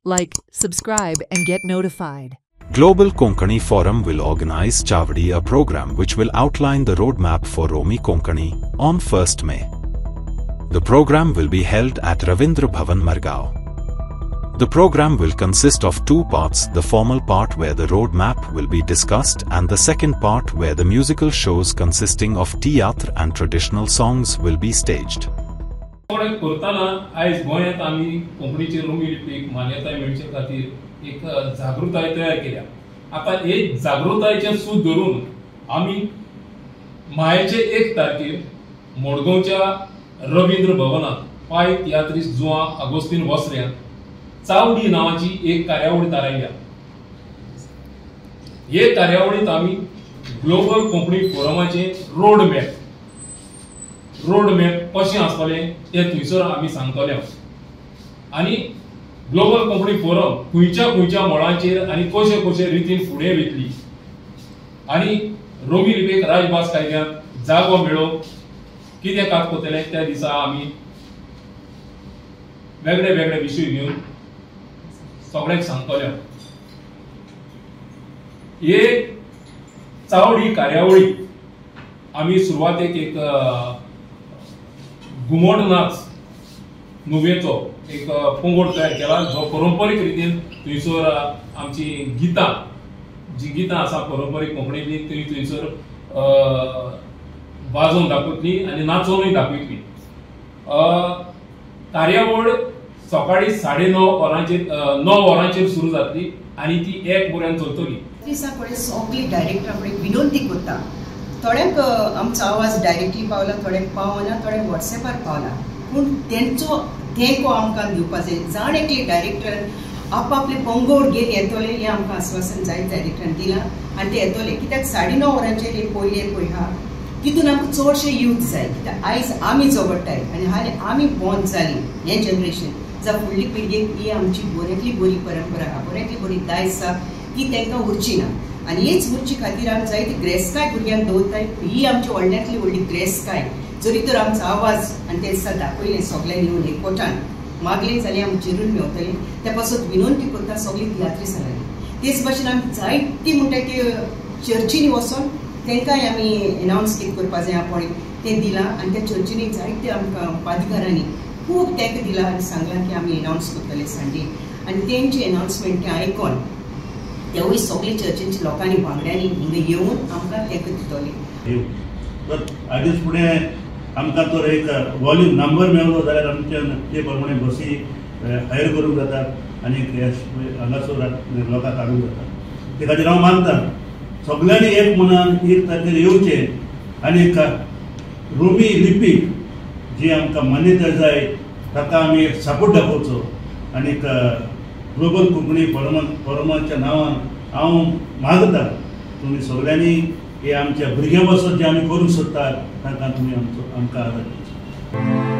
like, subscribe and get notified. Global Konkani Forum will organize Chavdi, a program which will outline the roadmap for Romi Konkani on 1st May. The program will be held at Ravindra Bhavan, Margao. The program will consist of two parts, the formal part where the roadmap will be discussed and the second part where the musical shows consisting of theatre and traditional songs will be staged. करताना आज गोंयांत आमी कोंकणीची Romney लिपीक मान्यताय मेळचे खातीर एक जागृताय तयार केल्या. आता एक जागृतायेचे सूत धरून आमी मायेचे 1 तारखेर मडगांवच्या रवींद्र भवनात 5 तियात्रीस जुवां आगोस्तीन वसऱ्यान चावडी नावाची एक कार्यावळ थारायल्या. हे कार्यावळीत आमी ग्लोबल कोंकणी फोरमाचे रोड मॅप कशें आसतलें तें थंयसर आमी सांगतले. आनी ग्लोबल कोंकणी फोरम खंयच्या मळांचेर आनी कशे रितीन फुडें वयतली आनी रोमी लिपीक राजभास कायद्यांत जागो मेळो कितें कागदोतले त्या दिसा आमी वेगळे विशय घेवन सगळ्यांक सांगतले. हे चावडी कार्यावळी आमी सुरवातेक एक घुमट नाच नुवेचो एक पंगड तयार केला जो पारंपारीक रितीन थंयसर आमची जी गितां आसा पारंपारीक कोंकणीतली ती थंयसर वाजोवन दाखयतली आनी नाचोनूय दाखयतली. कार्यावळ सकाळी 9:30 वरांचेर सुरू जातली आनी ती 1 पर्यंत चलतली. सगळी डायरेक्टरा विनंती करता, थोड्यांक आमचो आवाज डायरेक्टली पावला, थोड्यांक पावना, थोड्यांक व्हॉट्सॅपार पावला, पूण तेंचो थँको आमकां दिवपा जाय. जाण एकले डायरेक्टरान आपआपले पंगड घेवन येतले हें आमकां आश्वासन जायत डायरेक्टरान दिलां आनी ते येतले. कित्याक 9:30 वरांचेर हे पयले पळय हा तितून आमकां चडशे यूथ जाय. कित्याक आयज आमी झगडटाय आनी हालीं आमी बॉर्न जाली हें जनरेशन जावं फुडली पिळगेक ही आमची बऱ्यांतली बरी परंपरा आहा, बऱ्यांतली बरी दायज आसा ती तांकां उरची ना. आनी हीच उरची खातीर आमी जायती ग्रेस्काय भुरग्यांक दवरताय. ही आमची व्हडल्यांतली व्हडली ग्रेस्काय. जरी तर आमचो आवाज आनी ते दिसा दाखयलें सगळ्यांनी येवन एकवटान मागलें जाल्यार आमी चिरून मेवतले. त्या पासून विनंती करता सगळीं तियात्रीसांनी. तेच भाशेन आमी जायती म्हणटा की चर्चीनी वचोन तांकांय आमी एनावन्स कितें करपा जाय पळय तें दिलां आनी त्या चर्चीनी जायते आमकां पादकारांनी खूब तांकां दिलां आनी सांगलां की आमी एनावन्स करतले संडे. आनी तेंचे एनावन्समेंट तें आयकून तेवूय सगळे चर्चींच्या लोकांनी वांगड्यांनी हिंगा येवन आमकां तांकां दितले. आदीच फुडें आमकां तर एक वॉल्यूम नंबर मेळ्ळो जाल्यार आमच्या ते प्रमाणे बसी हायर करूंक जातात आनी हांगासर लोकांक हाडूंक जाता. ते खातीर हांव मानतां सगळ्यांनी एक मनान 1 तारखेर येवचें आनी रोमी लिपीक जी आमकां मान्यताय जाय ताका आमी सपोर्ट दाखोवचो. आनी ग्लोबल कोंकणी फोरमाच्या नांवान हांव मागतां तुमी सगळ्यांनी हे आमच्या भुरग्यां पासून जे आमी करूंक सोदतात ताका तुमी आमकां आदार दिवचो.